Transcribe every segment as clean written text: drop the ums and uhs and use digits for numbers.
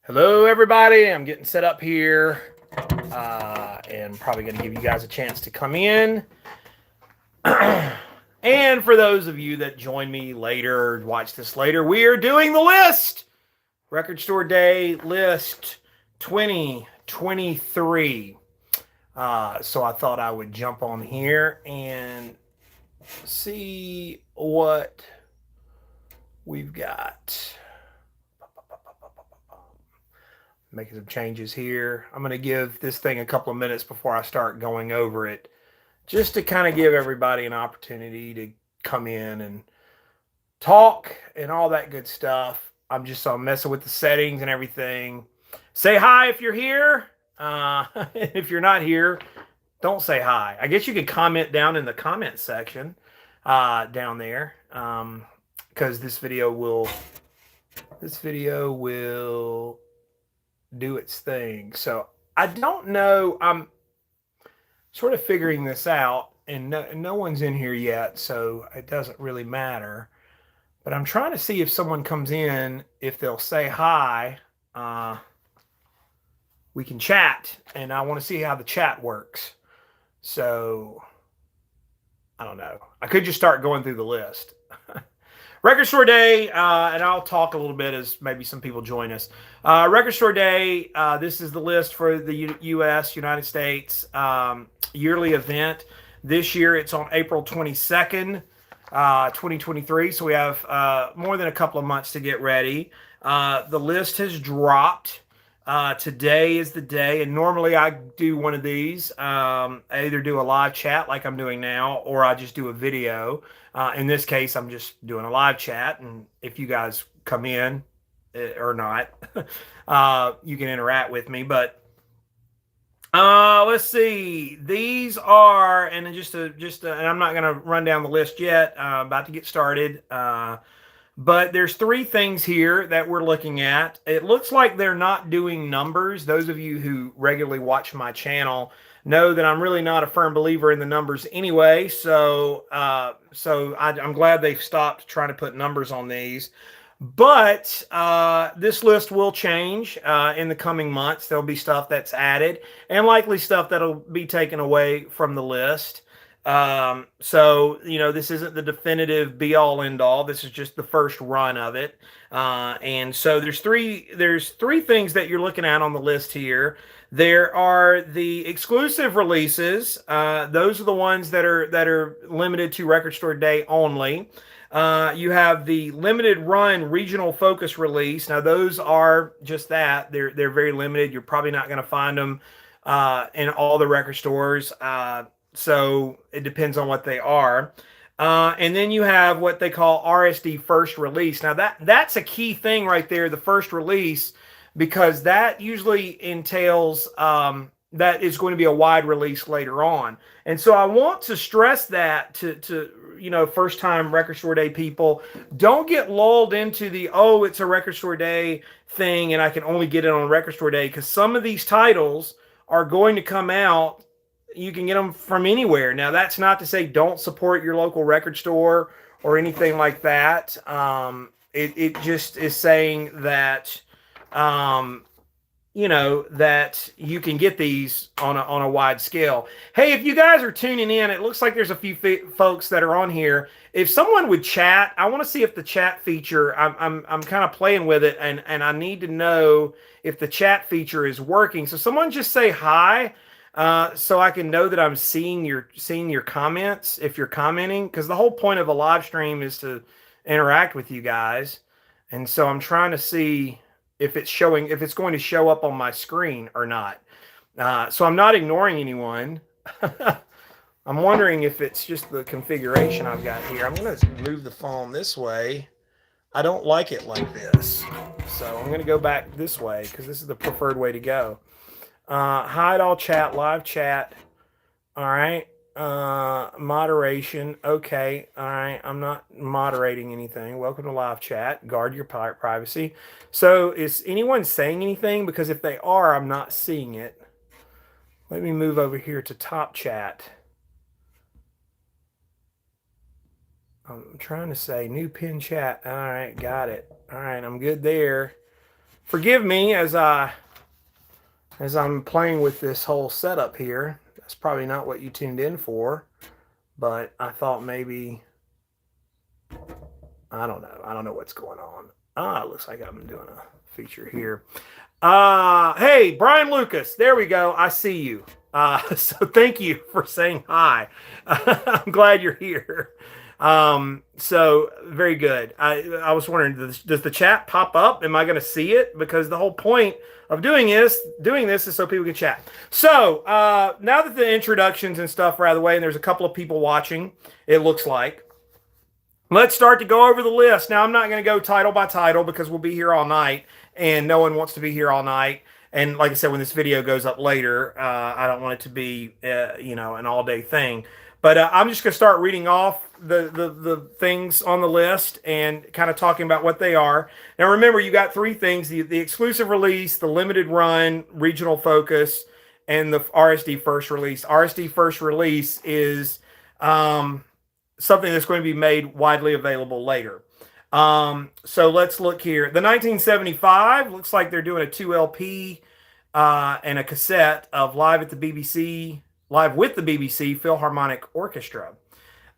Hello, everybody. I'm getting set up here and probably going to give you guys a chance to come in. And for those of you that join me later, watch this later, we are doing the list. Record Store Day list 2023. So I thought I would jump on here and see what we've got. Making some changes here. I'm going to give this thing a couple of minutes before I start going over it, just to kind of give everybody an opportunity to come in and talk and all that good stuff. I'm messing with the settings and everything. Say hi if you're here. If you're not here, don't say hi. I guess you could comment down in the comment section down there, because this video will do its thing. So I don't know. I'm sort of figuring this out, and no one's in here yet, so it doesn't really matter. But I'm trying to see if someone comes in, if they'll say hi. We can chat, and I want to see how the chat works. So I don't know. I could just start going through the list. Record Store Day, and I'll talk a little bit as maybe some people join us. Record Store Day, this is the list for the U.S., United States yearly event. This year it's on April 22nd, 2023, so we have more than a couple of months to get ready. The list has dropped. Today is the day, and normally I do one of these. I either do a live chat like I'm doing now, or I just do a video. In this case, I'm just doing a live chat, and if you guys come in or not, you can interact with me. But let's see. These are, and and I'm not going to run down the list yet. About to get started. But there's three things here that we're looking at. It looks like they're not doing numbers. Those of you who regularly watch my channel know that I'm really not a firm believer in the numbers anyway. So I'm glad they've stopped trying to put numbers on these. But this list will change in the coming months. There'll be stuff that's added and likely stuff that'll be taken away from the list. So, this isn't the definitive be all end all. This is just the first run of it. And so there's three things that you're looking at on the list here. There are the exclusive releases. Those are the ones that are limited to Record Store Day only. You have the limited run regional focus release. Now those are just that. They're very limited. You're probably not going to find them in all the record stores. So it depends on what they are. And then you have what they call RSD first release. Now that's a key thing right there, the first release, because that usually entails that is going to be a wide release later on. And so I want to stress that to first time Record Store Day people, don't get lulled into the, oh, it's a Record Store Day thing and I can only get it on Record Store Day, because some of these titles are going to come out. You can get them from anywhere. Now, that's not to say don't support your local record store or anything like that. It just is saying that, that you can get these on a wide scale. Hey, if you guys are tuning in, it looks like there's a few folks that are on here. If someone would chat, I want to see if the chat feature, I'm kind of playing with it, and I need to know if the chat feature is working. So someone just say hi. So I can know that I'm seeing your comments if you're commenting, because the whole point of a live stream is to interact with you guys. And so I'm trying to see if it's going to show up on my screen or not. So I'm not ignoring anyone. I'm wondering if it's just the configuration I've got here. I'm going to move the phone this way. I don't like it like this. So I'm going to go back this way because this is the preferred way to go. Hide all chat, live chat. All right. Moderation. Okay. All right. I'm not moderating anything. Welcome to live chat. Guard your privacy. So is anyone saying anything? Because if they are, I'm not seeing it. Let me move over here to top chat. I'm trying to say new pin chat. All right. Got it. All right. I'm good there. forgive me as I'm playing with this whole setup here. That's probably not what you tuned in for, but I thought maybe, I don't know. I don't know what's going on. It looks like I'm doing a feature here. Hey, Brian Lucas. There we go. I see you. So thank you for saying hi. I'm glad you're here. So very good. I was wondering, does the chat pop up? Am I going to see it? Because the whole point of doing this is so people can chat. So now that the introductions and stuff are out of the way, and there's a couple of people watching, it looks like. Let's start to go over the list. Now, I'm not going to go title by title because we'll be here all night, and no one wants to be here all night. And like I said, when this video goes up later, I don't want it to be, an all-day thing. But I'm just going to start reading off the things on the list and kind of talking about what they are. Now, remember, you got three things: the exclusive release, the limited run, regional focus, and the RSD first release. RSD first release is something that's going to be made widely available later. So let's look here. The 1975 looks like they're doing a 2 LP and a cassette of Live with the BBC Philharmonic Orchestra.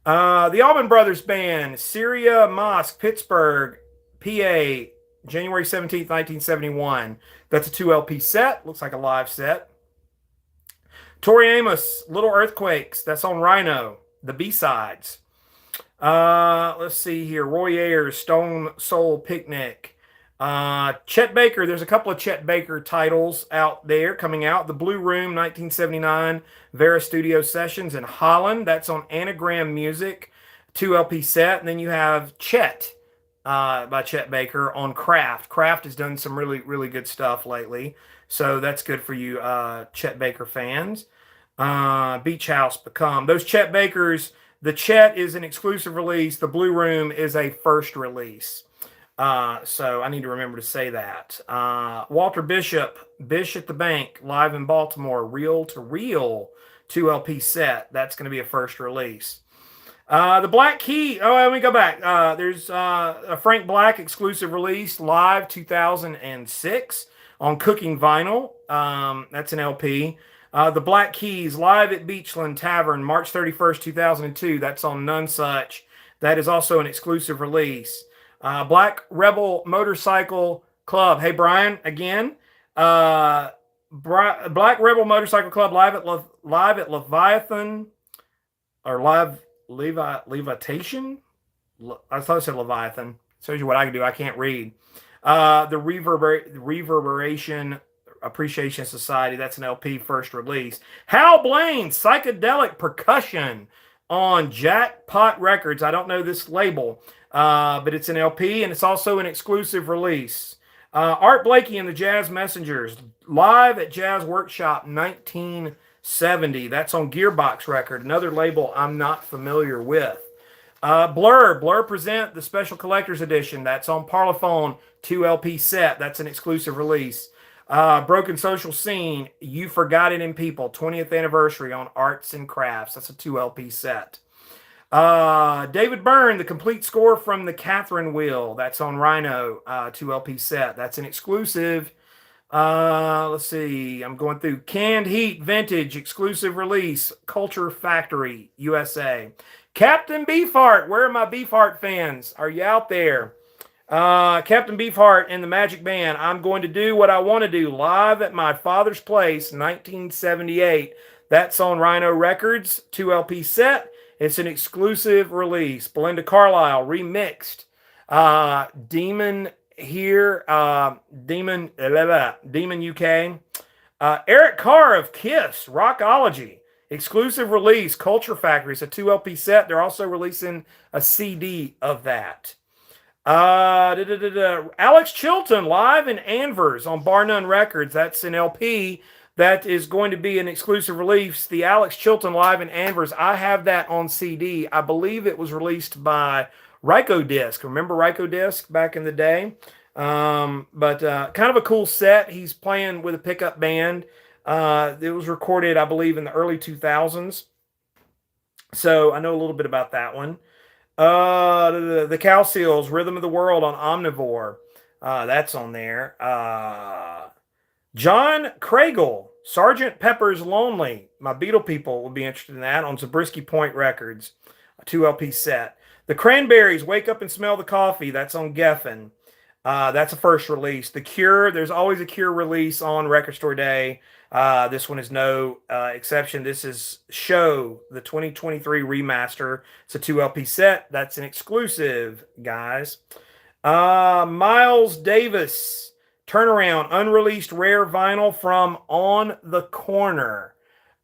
The Allman Brothers Band, Syria Mosque, Pittsburgh, PA, January 17th, 1971. That's a 2 LP set. Looks like a live set. Tori Amos, Little Earthquakes. That's on Rhino. The B-sides. Let's see here. Roy Ayers, Stone Soul Picnic. Chet Baker. There's a couple of Chet Baker titles out there coming out. The Blue Room, 1979, Vera Studio Sessions in Holland. That's on Anagram Music, 2 LP set. And then you have Chet by Chet Baker on Kraft. Kraft has done some really, really good stuff lately. So that's good for you Chet Baker fans. Beach House Become. Those Chet Bakers, the Chet is an exclusive release. The Blue Room is a first release. So I need to remember to say that. Walter Bishop, Bish at the Bank, live in Baltimore, Reel to Reel, 2 LP set. That's going to be a first release. The Black Key. Oh, let me go back. There's a Frank Black exclusive release, live 2006 on Cooking Vinyl. That's an LP. The Black Keys, live at Beachland Tavern, March 31st, 2002. That's on None Such. That is also an exclusive release. Black Rebel Motorcycle Club. Hey, Brian, again. Black Rebel Motorcycle Club, live at Leviathan, or Levitation? I thought it said Leviathan. Shows you what I can do. I can't read. The Reverberation Appreciation Society. That's an LP first release. Hal Blaine, Psychedelic Percussion on Jackpot Records. I don't know this label, but it's an LP and it's also an exclusive release. Art Blakey and the Jazz Messengers, live at Jazz Workshop 1970. That's on Gearbox Record, another label I'm not familiar with. Blur present the Special Collector's Edition. That's on Parlophone, 2 LP set. That's an exclusive release. Broken Social Scene, You Forgot It in People, 20th anniversary on Arts and Crafts. That's a 2 LP set. David Byrne, the complete score from the Catherine Wheel. That's on Rhino, 2 LP set. That's an exclusive. Let's see. I'm going through. Canned Heat Vintage exclusive release, Culture Factory, USA. Captain Beefheart. Where are my Beefheart fans? Are you out there? Captain Beefheart and the Magic Band. I'm going to do what I want to do, live at my father's place, 1978. That's on Rhino Records, 2 LP set. It's an exclusive release. Belinda Carlisle remixed. Demon here, Demon UK. Eric Carr of Kiss, Rockology, exclusive release, Culture Factory. It's a 2 LP set. They're also releasing a CD of that. Alex Chilton, live in Anvers on Bar None Records. That's an LP. That is going to be an exclusive release. The Alex Chilton live in Anvers. I have that on CD. I believe it was released by Rykodisc. Remember Rykodisc back in the day? But kind of a cool set. He's playing with a pickup band. It was recorded, I believe, in the early 2000s. So I know a little bit about that one. The Cow Seals, Rhythm of the World on Omnivore. That's on there. John Craigle, Sergeant Pepper's Lonely. My Beatle people will be interested in that on Zabriskie Point Records, a 2 LP set. The Cranberries, Wake Up and Smell the Coffee. That's on Geffen. That's a first release. The Cure, there's always a Cure release on Record Store Day. This one is no exception. This is Show, the 2023 remaster. It's a 2 LP set. That's an exclusive, guys. Miles Davis, Turnaround, unreleased rare vinyl from On the Corner.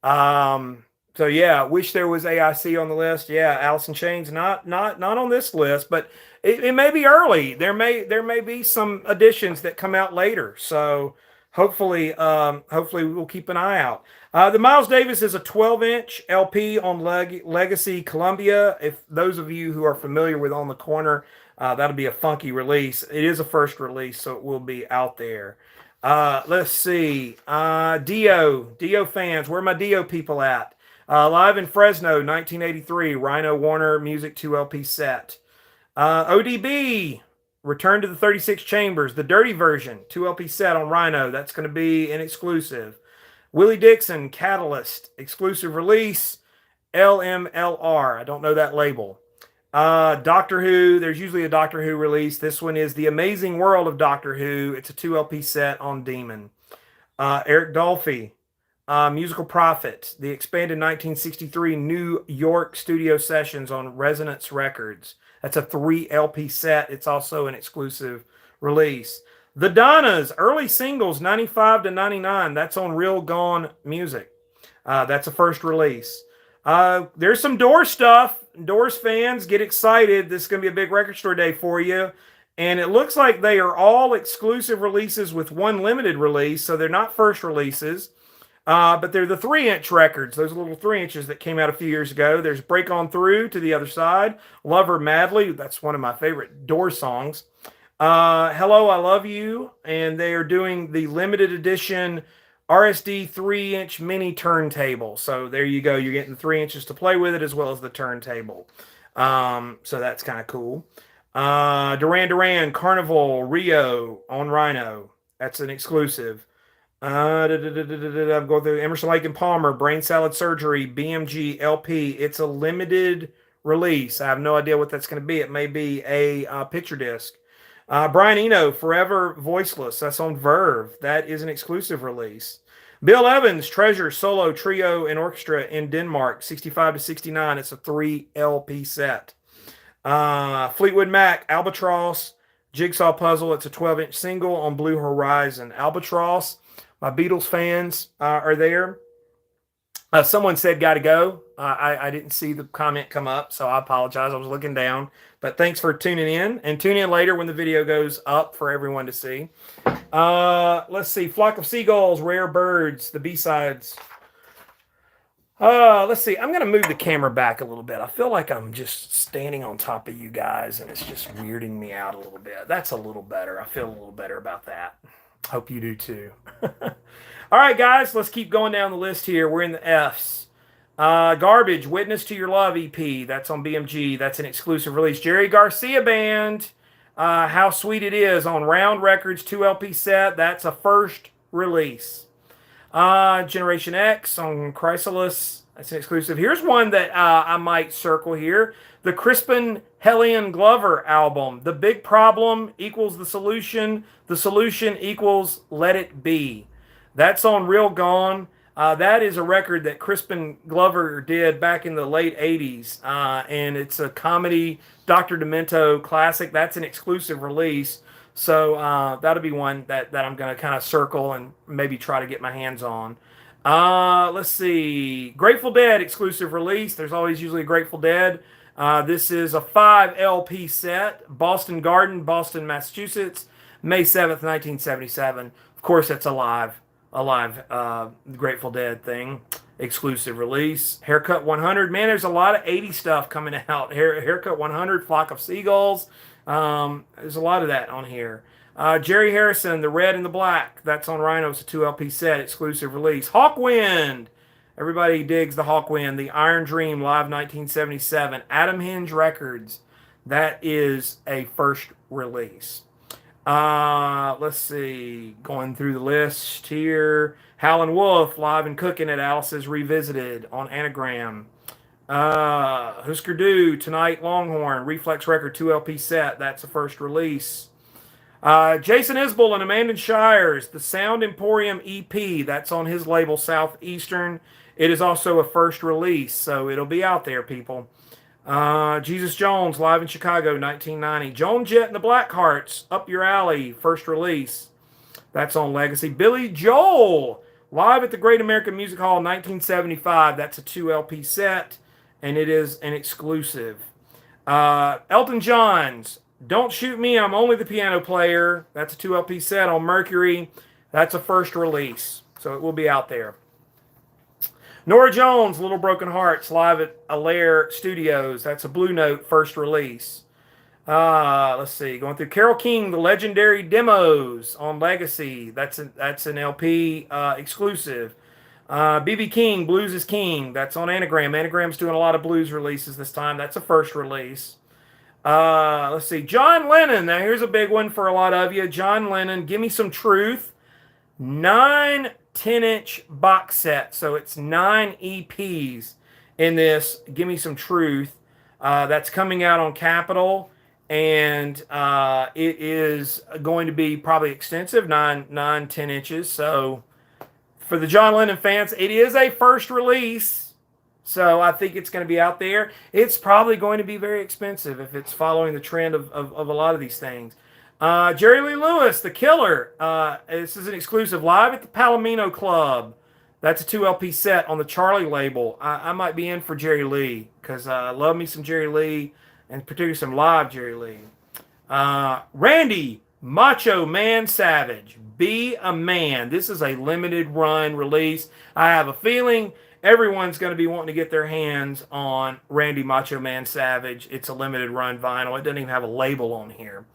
So yeah, wish there was AIC on the list. Yeah, Alice in Chains not on this list, but it may be early. There may be some additions that come out later. So hopefully we'll keep an eye out. The Miles Davis is a 12-inch LP on Legacy Columbia. If those of you who are familiar with On the Corner, that'll be a funky release. It is a first release, so it will be out there. Let's see. Dio fans, where are my Dio people at? Live in Fresno, 1983, Rhino Warner Music 2 LP set. ODB, Return to the 36 Chambers, the dirty version, 2 LP set on Rhino. That's going to be an exclusive. Willie Dixon, Catalyst, exclusive release, LMLR. I don't know that label. Doctor Who, there's usually a Doctor Who release. This one is The Amazing World of Doctor Who. It's a 2 LP set on Demon. Eric Dolphy, Musical Prophet, the expanded 1963 New York studio sessions on Resonance Records. That's a 3 LP set. It's also an exclusive release. The Donnas, early singles, 95 to 99. That's on Real Gone Music. That's a first release. There's some Doors stuff. Doors fans, get excited. This is going to be a big record store day for you. And it looks like they are all exclusive releases with one limited release. So they're not first releases. But they're the 3-inch records. Those little 3 inches that came out a few years ago. There's Break On Through, To the Other Side. Love Her Madly. That's one of my favorite Doors songs. Hello, I Love You. And they are doing the limited edition RSD 3-inch mini turntable. So there you go. You're getting 3 inches to play with it as well as the turntable. So that's kind of cool. Duran Duran, Carnival, Rio on Rhino. That's an exclusive. I'm going through Emerson, Lake and Palmer, Brain Salad Surgery, BMG LP. It's a limited release. I have no idea what that's going to be. It may be a picture disc. Brian Eno, Forever Voiceless. That's on Verve. That is an exclusive release. Bill Evans, Treasure, Solo, Trio, and Orchestra in Denmark, 65 to 69. It's a 3 LP set. Fleetwood Mac, Albatross, Jigsaw Puzzle. It's a 12-inch single on Blue Horizon. Albatross. My Beatles fans are there. Someone said gotta go. I didn't see the comment come up, so I apologize. I was looking down. But thanks for tuning in. And tune in later when the video goes up for everyone to see. Let's see. Flock of Seagulls, Rare Birds, the B-sides. Let's see. I'm going to move the camera back a little bit. I feel like I'm just standing on top of you guys, and it's just weirding me out a little bit. That's a little better. I feel a little better about that. Hope you do too. All right, guys, let's keep going down the list here. We're in the F's. Garbage, Witness to Your Love EP. That's on BMG. That's an exclusive release. Jerry Garcia Band, How Sweet It Is on Round Records, 2 LP set. That's a first release. Generation X on Chrysalis. That's an exclusive. Here's one that I might circle here. The Crispin Hellion Glover album. The Big Problem equals The Solution. The Solution equals Let It Be. That's on Real Gone. That is a record that Crispin Glover did back in the late 80s. And it's a comedy Dr. Demento classic. That's an exclusive release. So that'll be one that I'm going to kind of circle and maybe try to get my hands on. Let's see. Grateful Dead exclusive release. There's always usually a Grateful Dead. This is a 5 LP set. Boston Garden, Boston, Massachusetts, May 7th, 1977. Of course, it's a live Grateful Dead thing. Exclusive release. Haircut 100. Man, there's a lot of 80 stuff coming out. Haircut 100, Flock of Seagulls. There's a lot of that on here. Jerry Harrison, The Red and the Black. That's on Rhino. It's a 2 LP set. Exclusive release. Hawkwind. Everybody digs the Hawkwind. The Iron Dream, live 1977. Adam Hinge Records. That is a first release. Let's see. Going through the list here. Howlin' Wolf, Live and Cooking at Alice's Revisited on Anagram. Husker Du, Tonight Longhorn, Reflex Record 2 LP set. That's the first release. Jason Isbell and Amanda Shires, the Sound Emporium EP. That's on his label, Southeastern. It is also a first release, so it'll be out there, people. Jesus Jones, live in Chicago, 1990. Joan Jett and the Blackhearts, Up Your Alley, first release. That's on Legacy. Billy Joel, live at the Great American Music Hall, 1975. That's a 2 LP set, and it is an exclusive. Elton John's Don't Shoot Me, I'm Only the Piano Player. That's a 2 LP set on Mercury. That's a first release, so it will be out there. Norah Jones, Little Broken Hearts, live at Allaire Studios. That's a Blue Note first release. Let's see. Going through Carole King, The Legendary Demos on Legacy. That's an LP exclusive. B.B. King, Blues is King. That's on Anagram. Anagram's doing a lot of blues releases this time. That's a first release. Let's see. John Lennon. Now, here's a big one for a lot of you. John Lennon, Give Me Some Truth. 9 10-inch box set. So it's 9 EPs in this Give Me Some Truth. That's coming out on Capitol. And it is going to be probably extensive, 10 inches. So for the John Lennon fans, it is a first release. So I think it's going to be out there. It's probably going to be very expensive if it's following the trend of a lot of these things. Jerry Lee Lewis, The Killer. This is an exclusive live at the Palomino Club. That's a 2 LP set on the Charlie label. I might be in for Jerry Lee because I love me some Jerry Lee, and particularly some live Jerry Lee. Randy, Macho Man Savage, Be a Man. This is a limited run release. I have a feeling everyone's going to be wanting to get their hands on Randy Macho Man Savage. It's a limited run vinyl. It doesn't even have a label on here.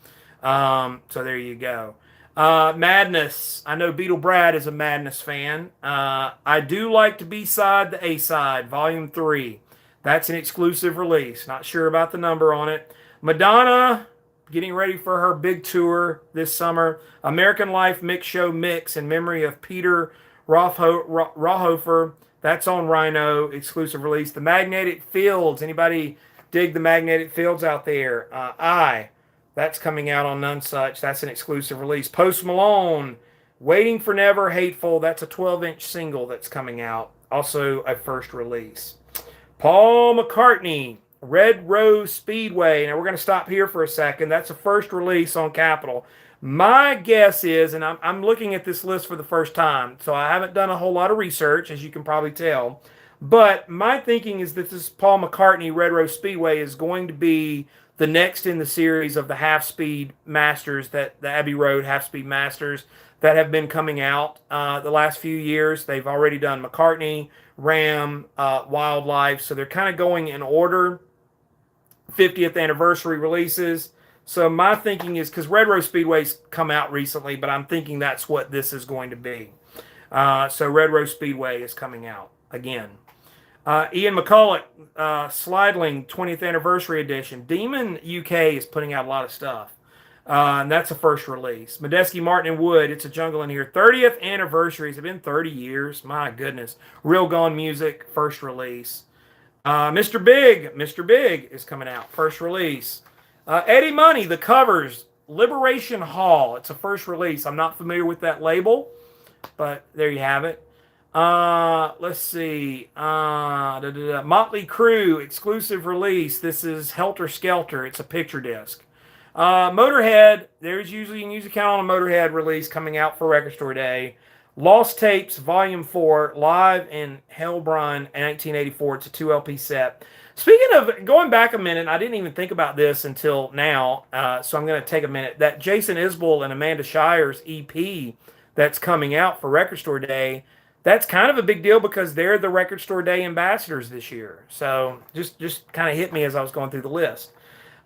So there you go. Madness. I know Beetle Brad is a Madness fan. I do like to B-side the A-side, Volume 3. That's an exclusive release. Not sure about the number on it. Madonna, getting ready for her big tour this summer. American Life Mix Show Mix in memory of Peter Rauhofer. That's on Rhino, exclusive release. The Magnetic Fields. Anybody dig the Magnetic Fields out there? That's coming out on None Such. That's an exclusive release. Post Malone, Waiting for Never, Hateful. That's a 12-inch single that's coming out. Also a first release. Paul McCartney, Red Rose Speedway. Now we're going to stop here for a second. That's a first release on Capitol. My guess is, and I'm looking at this list for the first time, so I haven't done a whole lot of research, as you can probably tell. But my thinking is that this Paul McCartney Red Rose Speedway is going to be the next in the series of the half-speed masters, that the Abbey Road half-speed masters that have been coming out the last few years. They've already done McCartney, Ram, Wildlife, so they're kind of going in order. 50th anniversary releases. So my thinking is, because Red Rose Speedway's come out recently, but I'm thinking that's what this is going to be. So Red Rose Speedway is coming out again. Ian McCulloch, Slidling 20th Anniversary Edition. Demon UK is putting out a lot of stuff. And that's a first release. Medeski, Martin, and Wood, It's a Jungle in Here. 30th Anniversaries. It's been 30 years. My goodness. Real Gone Music, first release. Mr. Big is coming out. First release. Eddie Money, The Covers, Liberation Hall. It's a first release. I'm not familiar with that label, but there you have it. Let's see. Motley Crue, exclusive release. This is Helter Skelter. It's a picture disc. Motorhead, there's usually, you can count on a Motorhead release coming out for Record Store Day. Lost Tapes, Volume 4, live in Heilbronn in 1984. It's a 2 LP set. Speaking of going back a minute, I didn't even think about this until now, so I'm going to take a minute. That Jason Isbell and Amanda Shires EP that's coming out for Record Store Day, that's kind of a big deal because they're the Record Store Day ambassadors this year. So just kind of hit me as I was going through the list.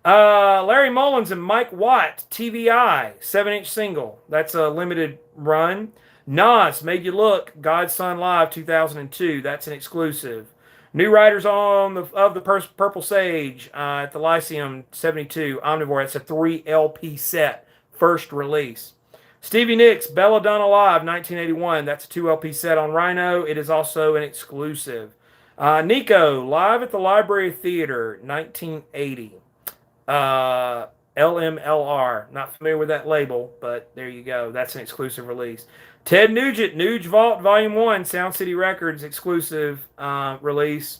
Larry Mullins and Mike Watt, TVI, 7-inch single. That's a limited run. Nas, Made You Look, God's Son Live 2002. That's an exclusive. New Riders of the Purple Sage at the Lyceum 72. Omnivore. It's a 3 LP set. first release. Stevie Nicks, Belladonna Live, 1981. That's a 2 LP set on Rhino. It is also an exclusive. Nico, Live at the Library Theater, 1980. LMLR. Not familiar with that label, but there you go. That's an exclusive release. Ted Nugent, Nuge Vault Volume 1, Sound City Records exclusive release.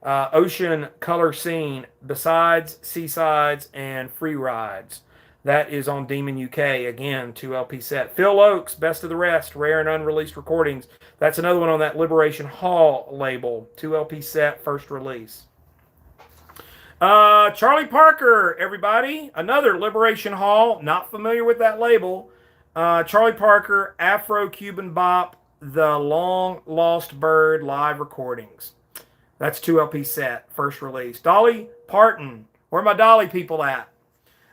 Ocean Color Scene, Besides, Seasides, and Free Rides. That is on Demon UK. Again, 2 LP set. Phil Oakes, Best of the Rest, Rare and Unreleased Recordings. That's another one on that Liberation Hall label. 2 LP set, first release. Charlie Parker, everybody. Another Liberation Hall. Not familiar with that label. Charlie Parker, Afro-Cuban Bop, The Long Lost Bird live recordings. That's 2 LP set, first release. Dolly Parton. Where are my Dolly people at?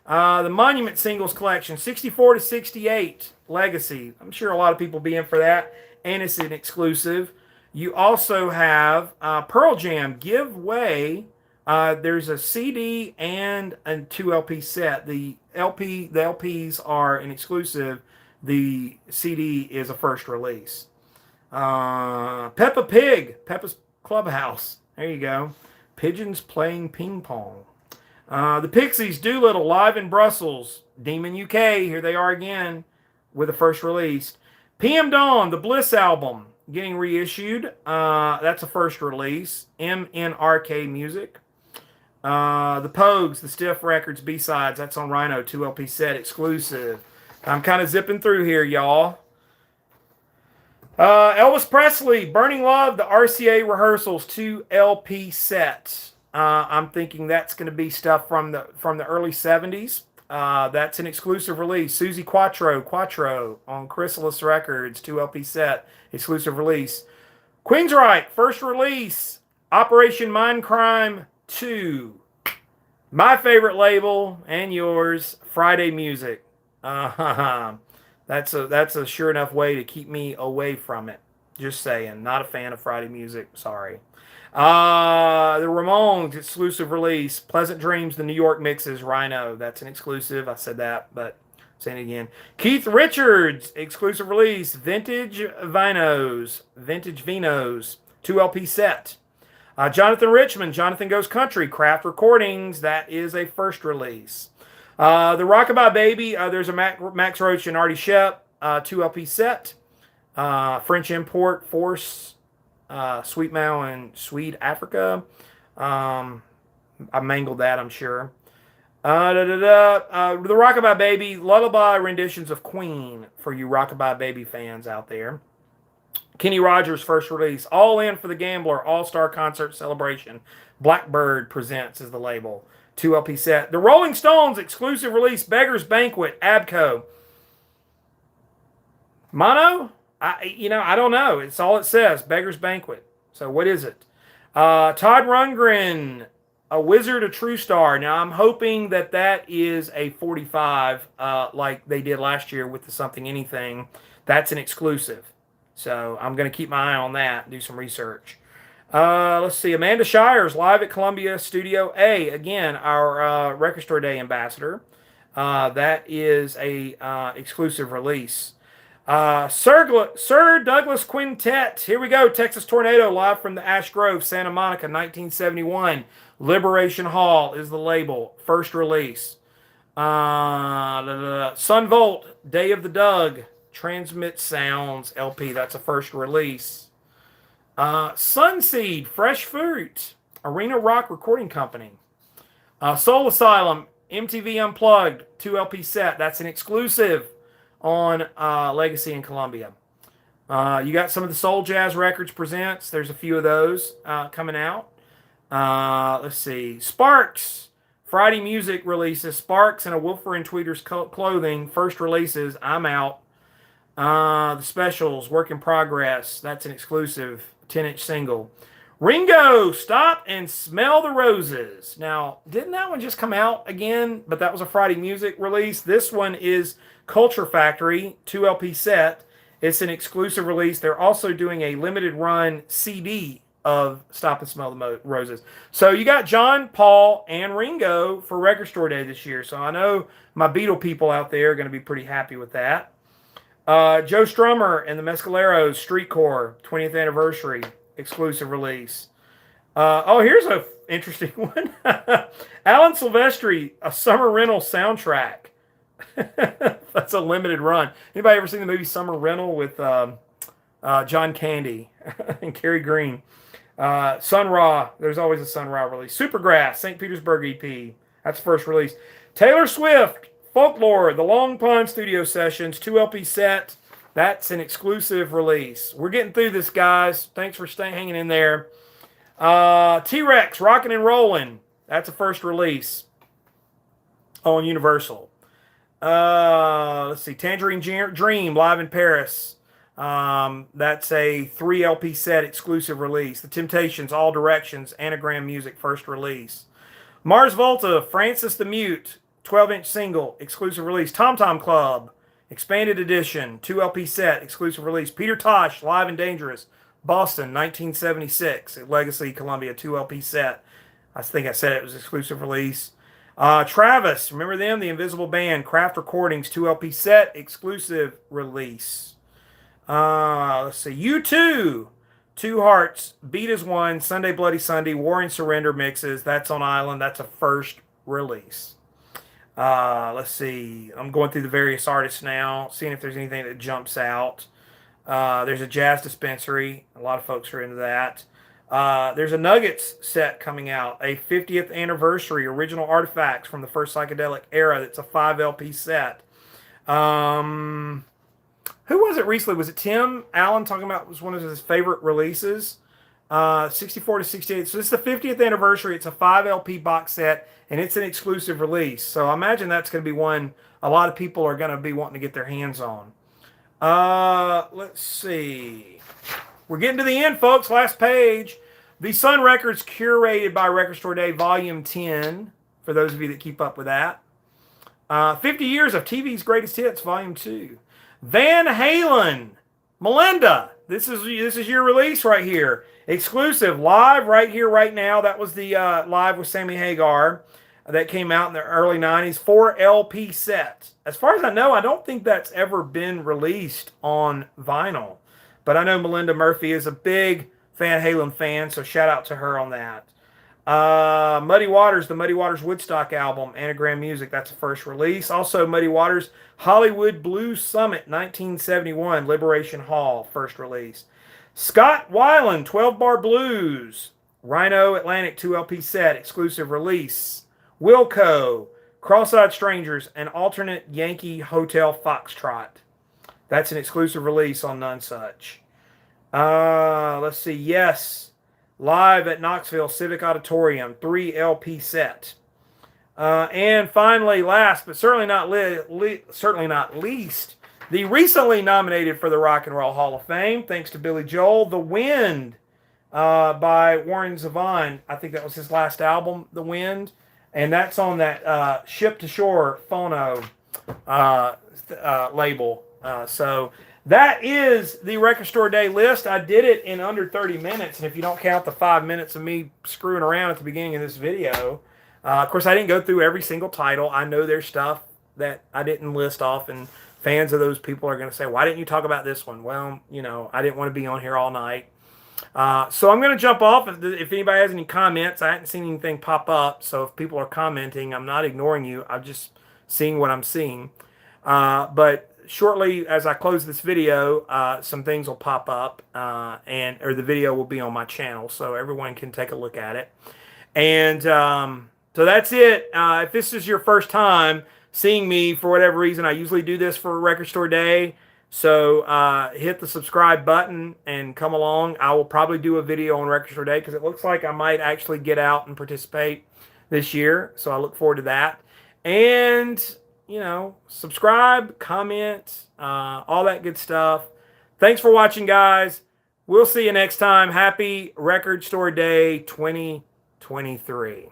The Monument Singles Collection, 64 to 68, Legacy. I'm sure a lot of people will be in for that. And it's an exclusive. You also have Pearl Jam, Give Way. There's a CD and a 2 LP set. The LPs are an exclusive. The CD is a first release. Peppa Pig, Peppa's Clubhouse. There you go. Pigeons Playing Ping Pong. The Pixies, Doolittle, live in Brussels. Demon UK, here they are again with a first release. PM Dawn, the Bliss album, getting reissued. That's a first release. MNRK Music. The Pogues, the Stiff Records B-Sides, that's on Rhino, 2 LP set exclusive. I'm kind of zipping through here, y'all. Elvis Presley, Burning Love, the RCA Rehearsals, 2 LP set. I'm thinking that's going to be stuff from the early 70s. That's an exclusive release. Susie Quattro on Chrysalis Records, 2 LP set, exclusive release. Queensryche, first release. Operation Mindcrime 2. My favorite label and yours, Friday Music. That's a sure enough way to keep me away from it. Just saying. Not a fan of Friday Music. Sorry. The Ramones exclusive release. Pleasant Dreams, the New York Mixes, Rhino. That's an exclusive. I said that, but saying it again. Keith Richards exclusive release. Vintage Vinos, 2 LP set. Jonathan Richman, Jonathan Goes Country, Craft Recordings. That is a first release. The Rockabye Baby, there's a Max Roach and Artie Shep, 2 LP set. French Import, Force, Sweet Mal and Swede Africa. I mangled that, I'm sure. The Rockabye Baby, lullaby renditions of Queen for you Rockabye Baby fans out there. Kenny Rogers' first release, All In for the Gambler, All-Star Concert Celebration. Blackbird Presents is the label. 2 LP set. The Rolling Stones exclusive release, Beggar's Banquet, Abco. Mono? I don't know. It's all it says, Beggar's Banquet. So what is it? Todd Rundgren, A Wizard, a True Star. Now I'm hoping that is a 45 like they did last year with the Something Anything. That's an exclusive. So I'm going to keep my eye on that, do some research. Let's see. Amanda Shires, live at Columbia Studio A. Again, our Record Store Day ambassador. That is a exclusive release. Sir Douglas Quintet. Here we go. Texas Tornado, live from the Ash Grove, Santa Monica, 1971. Liberation Hall is the label. First release. Sun Volt, Day of the Doug. Transmit Sounds LP. That's a first release. Sunseed, Fresh Fruit, Arena Rock Recording Company. Soul Asylum, MTV Unplugged, 2 LP set. That's an exclusive on Legacy in Columbia. You got some of the Soul Jazz Records Presents. There's a few of those coming out. Let's see. Sparks, Friday Music releases. Sparks and a Wolfer and Tweeters clothing. First releases. I'm out. The Specials, Work in Progress. That's an exclusive 10-inch single. Ringo, Stop and Smell the Roses. Now, didn't that one just come out again? But that was a Friday Music release. This one is Culture Factory, 2 LP set. It's an exclusive release. They're also doing a limited run CD of Stop and Smell the Roses. So you got John, Paul, and Ringo for Record Store Day this year. So I know my Beatle people out there are going to be pretty happy with that. Joe Strummer and the Mescaleros Street Core 20th anniversary exclusive release. Here's a interesting one. Alan Silvestri, a summer rental soundtrack. That's a limited run. Anybody ever seen the movie Summer Rental with John Candy and Cary Green? Sun Ra, there's always a Sun Ra release. Supergrass, St. Petersburg EP. That's the first release. Taylor Swift, Folklore, the Long Pond Studio Sessions, 2 LP set. That's an exclusive release. We're getting through this, guys. Thanks for hanging in there. T-Rex, Rockin' and Rollin'. That's a first release on Universal. Let's see. Tangerine Dream, live in Paris. That's a 3 LP set exclusive release. The Temptations, All Directions, Anagram Music, first release. Mars Volta, Francis the Mute, 12-inch single, exclusive release. Tom Tom Club, expanded edition, 2 LP set, exclusive release. Peter Tosh, Live and Dangerous, Boston, 1976, Legacy Columbia, 2 LP set. I think I said it was exclusive release. Travis, remember them? The Invisible Band, Craft Recordings, 2 LP set, exclusive release. Let's see. U2, Two Hearts, Beat as One, Sunday Bloody Sunday, War and Surrender mixes. That's on Island. That's a first release. Let's see. I'm going through the various artists now, seeing if there's anything that jumps out. There's a Jazz Dispensary. A lot of folks are into that. There's a Nuggets set coming out, a 50th anniversary original artifacts from the first psychedelic era. That's a 5 LP set. Who was it recently? Was it Tim Allen talking about was one of his favorite releases? 64 to 68. So this is the 50th anniversary. It's a 5 LP box set, and it's an exclusive release. So I imagine that's going to be one a lot of people are going to be wanting to get their hands on. Let's see. We're getting to the end, folks. Last page. The Sun Records curated by Record Store Day, Volume 10, for those of you that keep up with that. 50 Years of TV's Greatest Hits, Volume 2. Van Halen, Melinda. This is your release right here. Exclusive, live right here, right now. That was the live with Sammy Hagar that came out in the early 90s. 4 LP set. As far as I know, I don't think that's ever been released on vinyl. But I know Melinda Murphy is a big Van Halen fan, so shout out to her on that. Muddy Waters, the Muddy Waters Woodstock album, Anagram Music, that's the first release. Also Muddy Waters, Hollywood Blues Summit, 1971, Liberation Hall, first release. Scott Weiland, 12 Bar Blues, Rhino Atlantic 2 LP set, exclusive release. Wilco, Cross-Eyed Strangers, and Alternate Yankee Hotel Foxtrot. That's an exclusive release on None Such. Let's see, Yes, live at Knoxville Civic Auditorium, 3 LP set. And finally, last but certainly not least, the recently nominated for the Rock and Roll Hall of Fame, thanks to Billy Joel, The Wind by Warren Zevon. I think that was his last album, The Wind. And that's on that Ship to Shore phono label. So that is the Record Store Day list. I did it in under 30 minutes. And if you don't count the 5 minutes of me screwing around at the beginning of this video, of course, I didn't go through every single title. I know there's stuff that I didn't list off, and fans of those people are going to say, why didn't you talk about this one? Well, you know, I didn't want to be on here all night. So I'm going to jump off. If anybody has any comments, I haven't seen anything pop up. So if people are commenting, I'm not ignoring you. I'm just seeing what I'm seeing. But shortly, as I close this video, some things will pop up, or the video will be on my channel, so everyone can take a look at it. And so that's it. If this is your first time seeing me for whatever reason, I usually do this for Record Store Day. So hit the subscribe button and come along. I will probably do a video on Record Store Day because it looks like I might actually get out and participate this year. So I look forward to that. And, you know, subscribe, comment, all that good stuff. Thanks for watching, guys. We'll see you next time. Happy Record Store Day 2023.